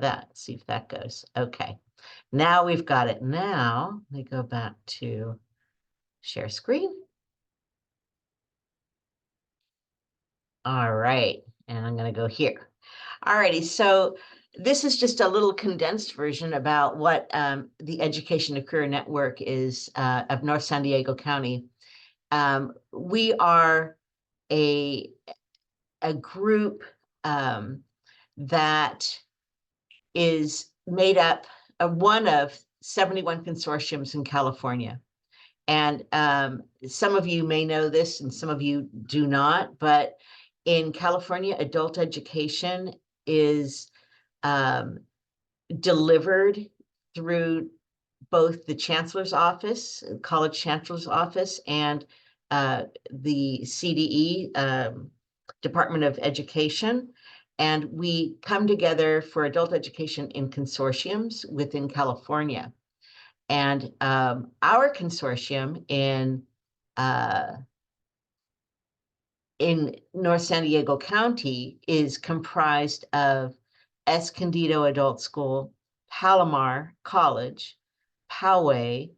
that, see if that goes. Okay, now we've got it. Now let me go back to share screen. All right, and I'm going to go here. All righty, so this is just a little condensed version about what the Education to Career Network is of North San Diego County. We are a group that is made up of one of 71 consortiums in California. And some of you may know this and some of you do not, but in California, adult education is delivered through both the chancellor's office, college chancellor's office, and the CDE, Department of Education. And we come together for adult education in consortiums within California. And our consortium in North San Diego County is comprised of Escondido Adult School, Palomar College, Poway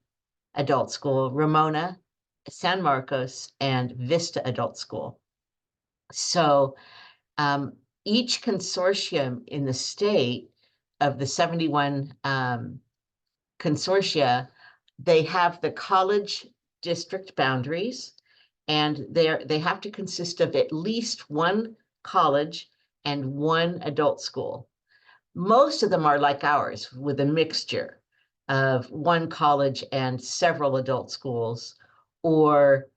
Adult School, Ramona, San Marcos, and Vista Adult School. So each consortium in the state of the 71 consortia, they have the college district boundaries, and they have to consist of at least one college and one adult school. Most of them are like ours, with a mixture of one college and several adult schools, or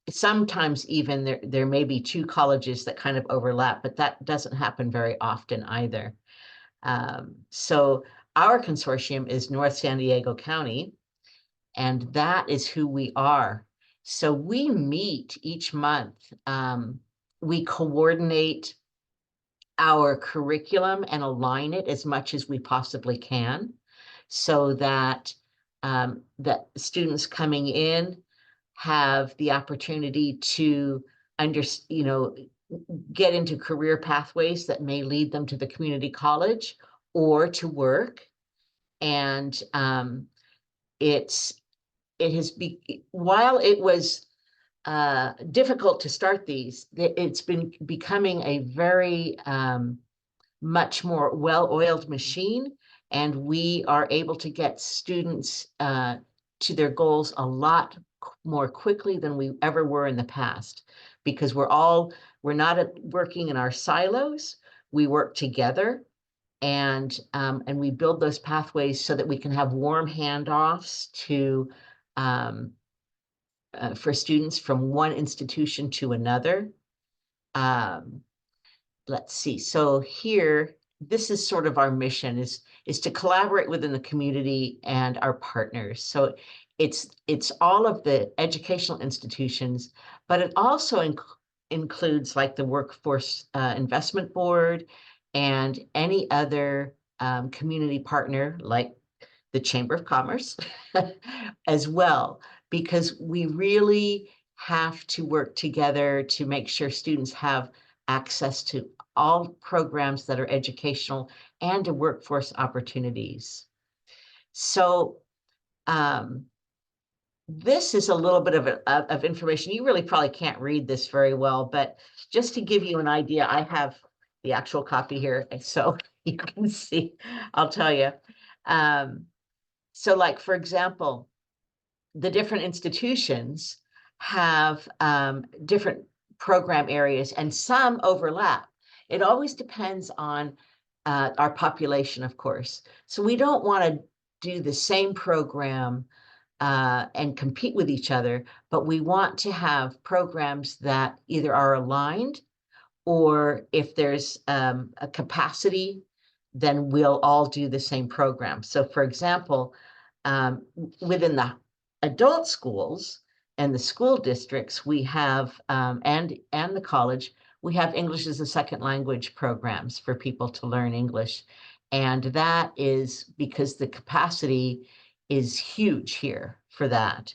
sometimes even there may be two colleges that kind of overlap, but that doesn't happen very often either. So our consortium is North San Diego County, and that is who we are. So we meet each month. We coordinate our curriculum and align it as much as we possibly can, so that that students coming in have the opportunity to get into career pathways that may lead them to the community college or to work. And while it was difficult to start these, it's been becoming a very much more well-oiled machine, and we are able to get students to their goals a lot more quickly than we ever were in the past, because we're not working in our silos. We work together, and we build those pathways so that we can have warm handoffs to for students from one institution to another. Let's see. So here, this is sort of our mission, is to collaborate within the community and our partners. So it's all of the educational institutions, but it also includes like the Workforce Investment Board and any other community partner like the Chamber of Commerce as well, because we really have to work together to make sure students have access to all programs that are educational and to workforce opportunities. So this is a little bit of information. You really probably can't read this very well, but just to give you an idea, I have the actual copy here, so you can see, I'll tell you. So like, for example, the different institutions have different program areas, and some overlap. It always depends on our population, of course. So we don't want to do the same program and compete with each other, but we want to have programs that either are aligned, or if there's a capacity, then we'll all do the same program. So for example, within the adult schools and the school districts, we have, and the college, we have English as a second language programs for people to learn English. And that is because the capacity is huge here for that.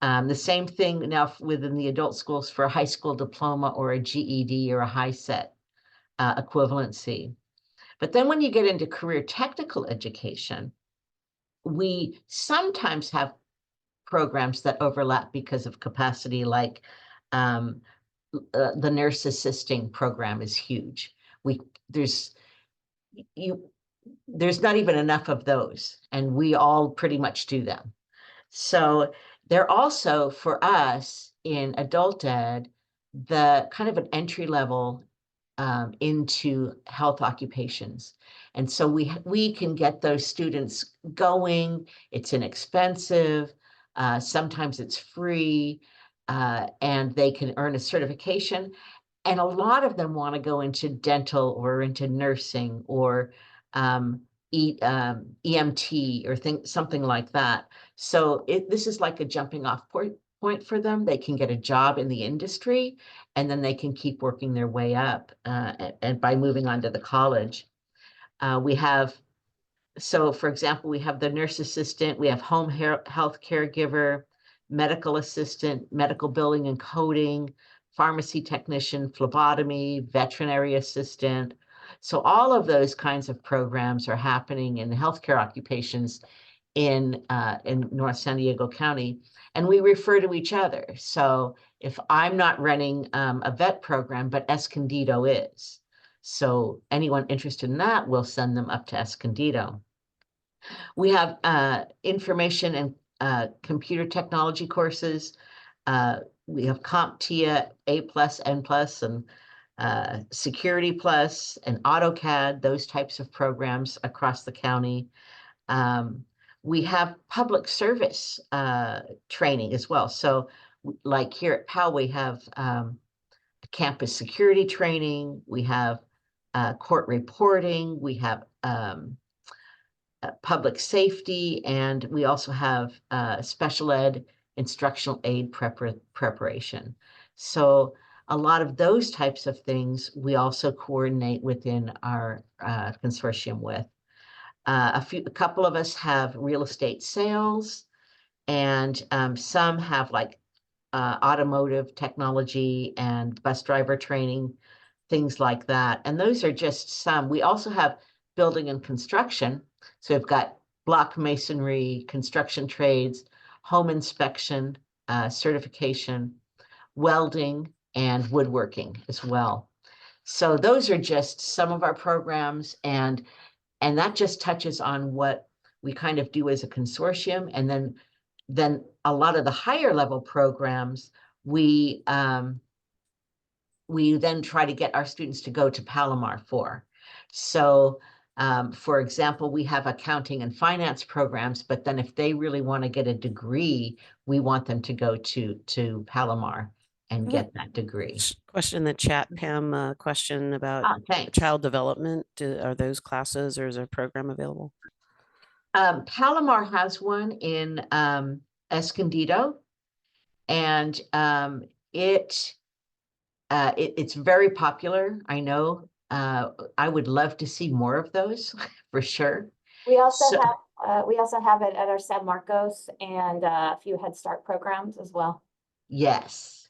The same thing now within the adult schools for a high school diploma or a GED or a high set equivalency. But then when you get into career technical education, we sometimes have programs that overlap because of capacity, like the nurse assisting program is huge. There's not even enough of those, and we all pretty much do them. So they're also, for us in adult ed, the kind of an entry level into health occupations. And so we can get those students going. It's inexpensive. Sometimes it's free, and they can earn a certification. And a lot of them want to go into dental or into nursing or EMT or something like that. So this is like a jumping off point for them. They can get a job in the industry, and then they can keep working their way up and by moving on to the college. So for example, we have the nurse assistant, we have home health caregiver, medical assistant, medical billing and coding, pharmacy technician, phlebotomy, veterinary assistant. So all of those kinds of programs are happening in healthcare occupations in North San Diego County, and we refer to each other. So if I'm not running a vet program, but Escondido is. So anyone interested in that, we'll send them up to Escondido. We have information and computer technology courses. We have CompTIA A+, N+, and Security Plus and AutoCAD, those types of programs across the county. We have public service training as well. So like here at Poway, we have campus security training, we have court reporting, we have public safety, and we also have special ed instructional aid preparation. So a lot of those types of things we also coordinate within our consortium with. A couple of us have real estate sales, and some have like automotive technology and bus driver training, things like that. And those are just some. We also have building and construction. So we've got block masonry, construction trades, home inspection, certification, welding, and woodworking as well. So those are just some of our programs, and that just touches on what we kind of do as a consortium. And then a lot of the higher level programs, we then try to get our students to go to Palomar for. So for example, we have accounting and finance programs, but then if they really want to get a degree, we want them to go to Palomar and get that degree. Question in the chat, Pam, question about child development. Are those classes, or is there a program available? Palomar has one in Escondido, and it's very popular. I know. I would love to see more of those for sure. We also have it at our San Marcos and a few Head Start programs as well. Yes,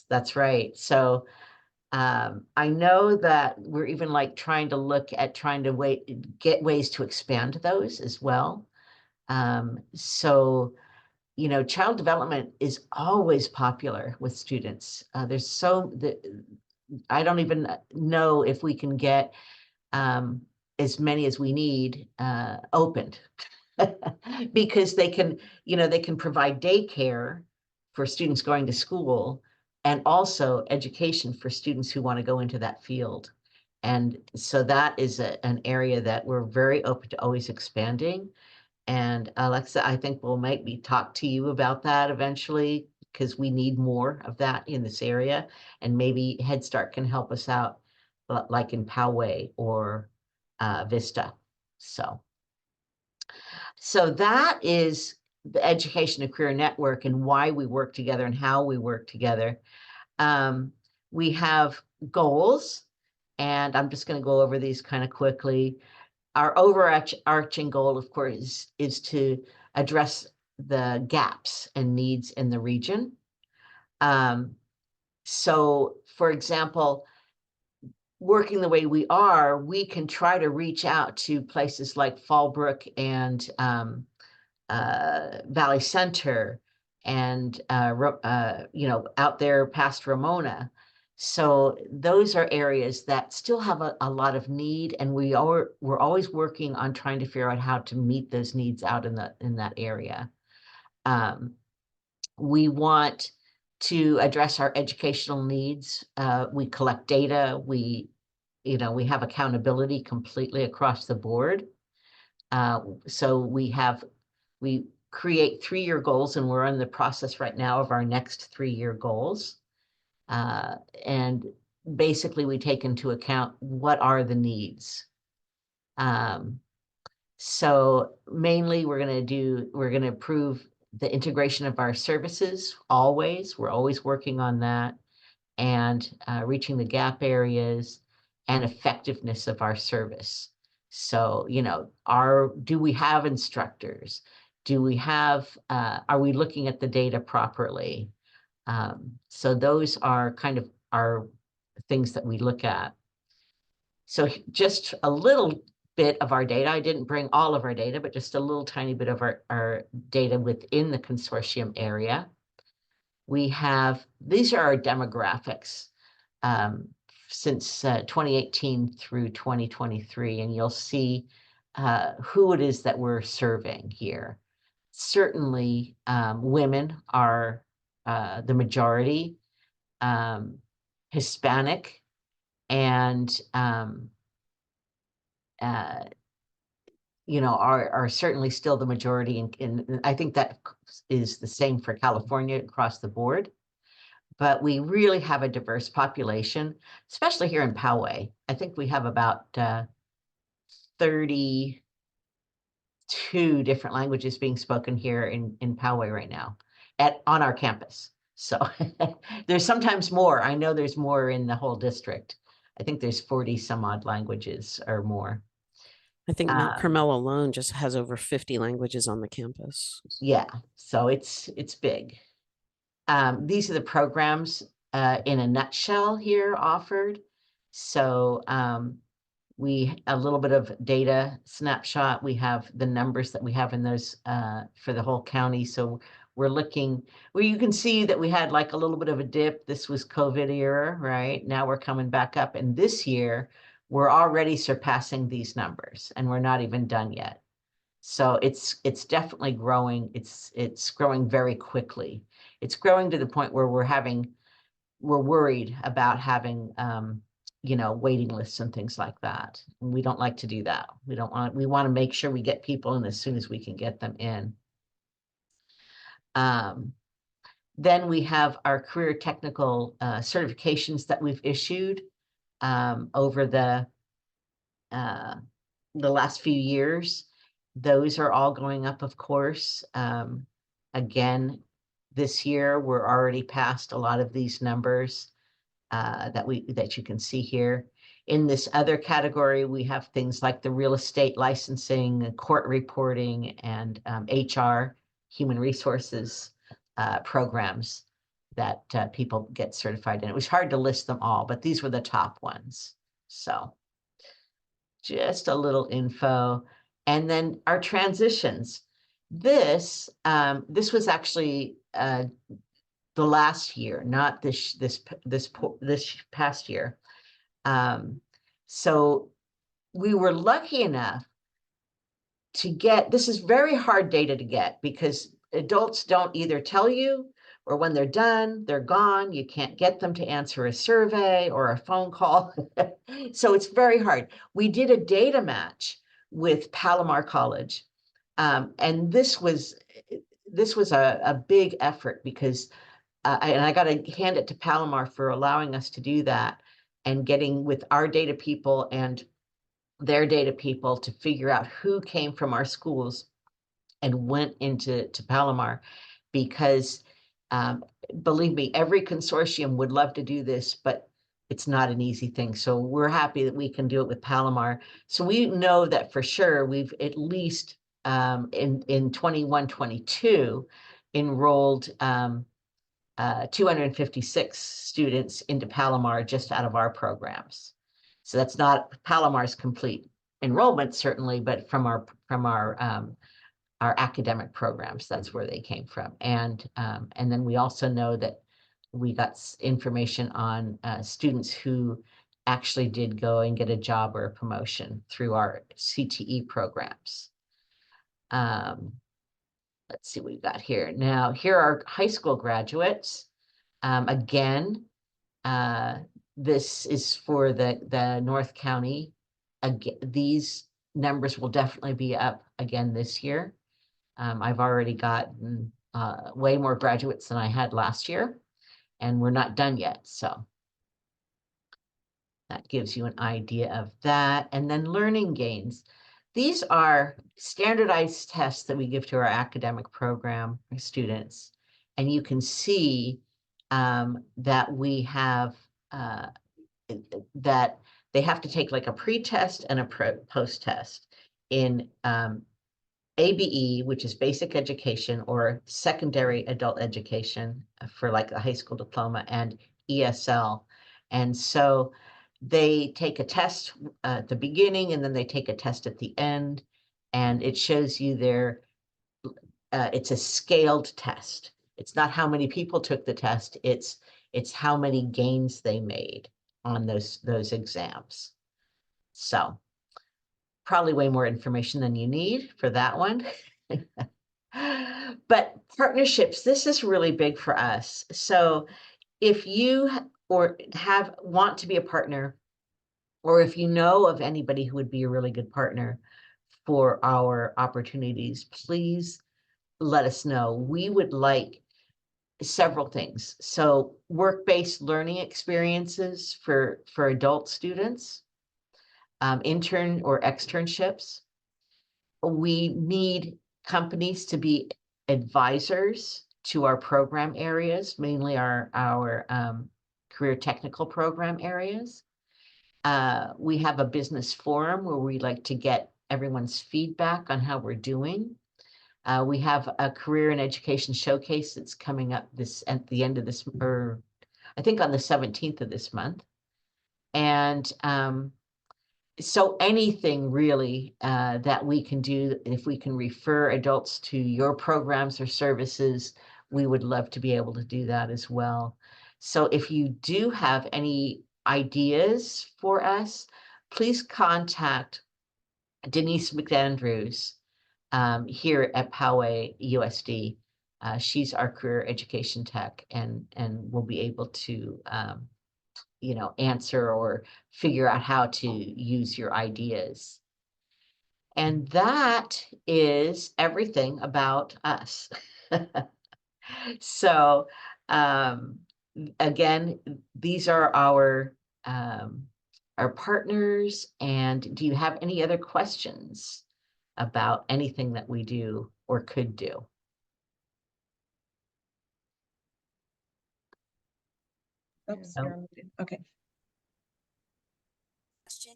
that's right. So I know that we're even like trying to get ways to expand those as well. So, child development is always popular with students. I don't even know if we can get as many as we need opened because they can provide daycare for students going to school, and also education for students who want to go into that field. And so that is an area that we're very open to always expanding. And Alexa, I think we'll maybe talk to you about that eventually, because we need more of that in this area. And maybe Head Start can help us out, like in Poway or Vista. So that is the Education and Career Network and why we work together and how we work together. We have goals, and I'm just going to go over these kind of quickly. Our overarching goal, of course, is to address the gaps and needs in the region. So, for example, working the way we are, we can try to reach out to places like Fallbrook and Valley Center and out there past Ramona. So those are areas that still have a lot of need, and we're always working on trying to figure out how to meet those needs out in that area. We want to address our educational needs. We collect data. We have accountability completely across the board. So we create 3-year goals, and we're in the process right now of our next 3-year goals. And basically we take into account what are the needs. So mainly we're going to improve the integration of our services always. We're always working on that, and reaching the gap areas and effectiveness of our service. So, do we have instructors? Do we have, are we looking at the data properly? So those are kind of our things that we look at. So just a little bit of our data. I didn't bring all of our data, but just a little tiny bit of our data within the consortium area. These are our demographics since 2018 through 2023, and you'll see who it is that we're serving here. Certainly, women are the majority, Hispanic, and are certainly still the majority, and I think that is the same for California across the board. But we really have a diverse population, especially here in Poway. I think we have about 32 different languages being spoken here in Poway right now on our campus. So there's sometimes more. I know there's more in the whole district. I think there's 40 some odd languages or more. I think Mount Carmel alone just has over 50 languages on the campus. Yeah, so it's big. These are the programs in a nutshell here offered. So a little bit of data snapshot. We have the numbers that we have in those for the whole county. So we're looking where you can see that we had like a little bit of a dip. This was COVID era, right? Now we're coming back up. And this year, we're already surpassing these numbers, and we're not even done yet. So it's definitely growing. It's growing very quickly. It's growing to the point where we're worried about having waiting lists and things like that. And we don't like to do that. We want to make sure we get people in as soon as we can get them in. Then we have our career technical certifications that we've issued over the last few years. Those are all going up, of course. Again, this year, we're already past a lot of these numbers that you can see here. In this other category, we have things like the real estate licensing, court reporting, and HR, human resources programs that people get certified in. It was hard to list them all, but these were the top ones. So just a little info. And then our transitions. This was actually the last year, not this past year. So we were lucky enough to get, this is very hard data to get because adults don't either tell you, or when they're done, they're gone. You can't get them to answer a survey or a phone call. So it's very hard. We did a data match with Palomar College. And this was a big effort because I got to hand it to Palomar for allowing us to do that and getting with our data people and their data people to figure out who came from our schools and went into Palomar, because believe me, every consortium would love to do this, but it's not an easy thing. So we're happy that we can do it with Palomar. So we know that for sure we've at least in 21-22 enrolled 256 students into Palomar just out of our programs. So that's not Palomar's complete enrollment, certainly, but from our academic programs, that's where they came from. And then we also know that we got information on students who actually did go and get a job or a promotion through our CTE programs. Let's see what we've got here. Now, here are high school graduates. Again, this is for the North County. Again, these numbers will definitely be up again this year. I've already gotten way more graduates than I had last year, and we're not done yet. So that gives you an idea of that. And then learning gains. These are standardized tests that we give to our academic program students. And you can see that we have, that they have to take like a pre-test and a post-test in ABE, which is basic education, or secondary adult education for like a high school diploma, and ESL. And so they take a test at the beginning, and then they take a test at the end, and it shows you their, it's a scaled test. It's not how many people took the test, it's how many gains they made on those exams. So probably way more information than you need for that one. But partnerships, this is really big for us. So if you want to be a partner, or if you know of anybody who would be a really good partner for our opportunities, please let us know. We would like several things. So work-based learning experiences for adult students, intern or externships. We need companies to be advisors to our program areas, mainly our career technical program areas. We have a business forum where we like to get everyone's feedback on how we're doing. We have a career and education showcase that's coming up at the end of this, or I think on the 17th of this month. And so anything really that we can do, if we can refer adults to your programs or services, we would love to be able to do that as well. So if you do have any ideas for us, please contact Denise McAndrews here at Poway USD. She's our career education tech, and we'll be able to answer or figure out how to use your ideas. And that is everything about us. So again, these are our partners. And do you have any other questions about anything that we do or could do? Oops, No. you're on mute. Okay. Question.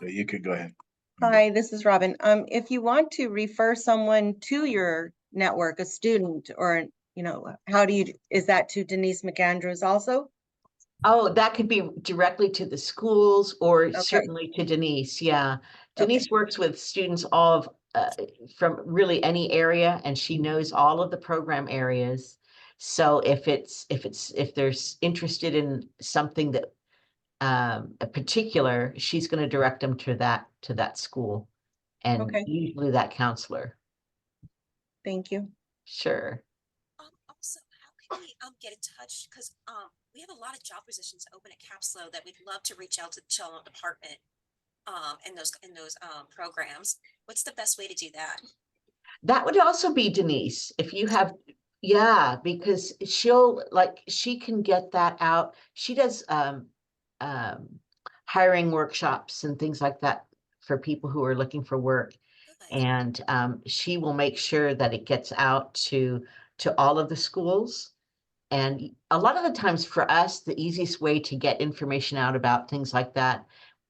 So you could go ahead. Hi, this is Robin. If you want to refer someone to your network, a student, or, is that to Denise McAndrews also? Oh, that could be directly to the schools, or certainly to Denise. Yeah. Denise works with students all of, from really any area, and she knows all of the program areas. So if they're interested in something that a particular, she's going to direct them to that school, and usually that counselor. Thank you. Sure. Also, how can we get in touch? Because we have a lot of job positions open at Capslo that we'd love to reach out to the children department in those programs. What's the best way to do that? That would also be Denise. If you have, because she can get that out. She does hiring workshops and things like that for people who are looking for work. Good. And she will make sure that it gets out to all of the schools. And a lot of the times for us, the easiest way to get information out about things like that,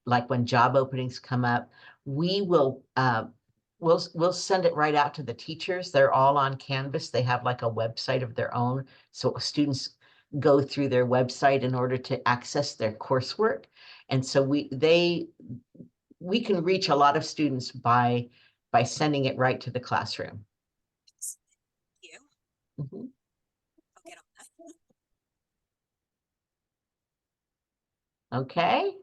like when job openings come up, we will we'll send it right out to the teachers. They're all on Canvas. They have like a website of their own. So students go through their website in order to access their coursework. And so we can reach a lot of students by sending it right to the classroom. You, Mhm. I'll get on that. Okay.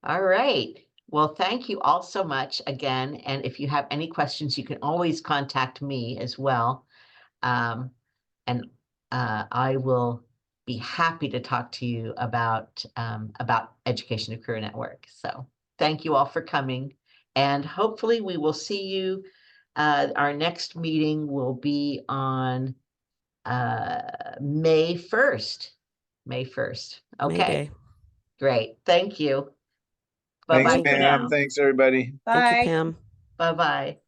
All right. Well, thank you all so much again. And if you have any questions, you can always contact me as well. And I will be happy to talk to you about Education and Career Network. So thank you all for coming. And hopefully we will see you. Our next meeting will be on May 1st. May 1st. May Okay, Day. great. Thank you. Thanks, Bye-bye for Pam. now. Thanks, everybody. Thank you, Bye. Pam. Bye-bye.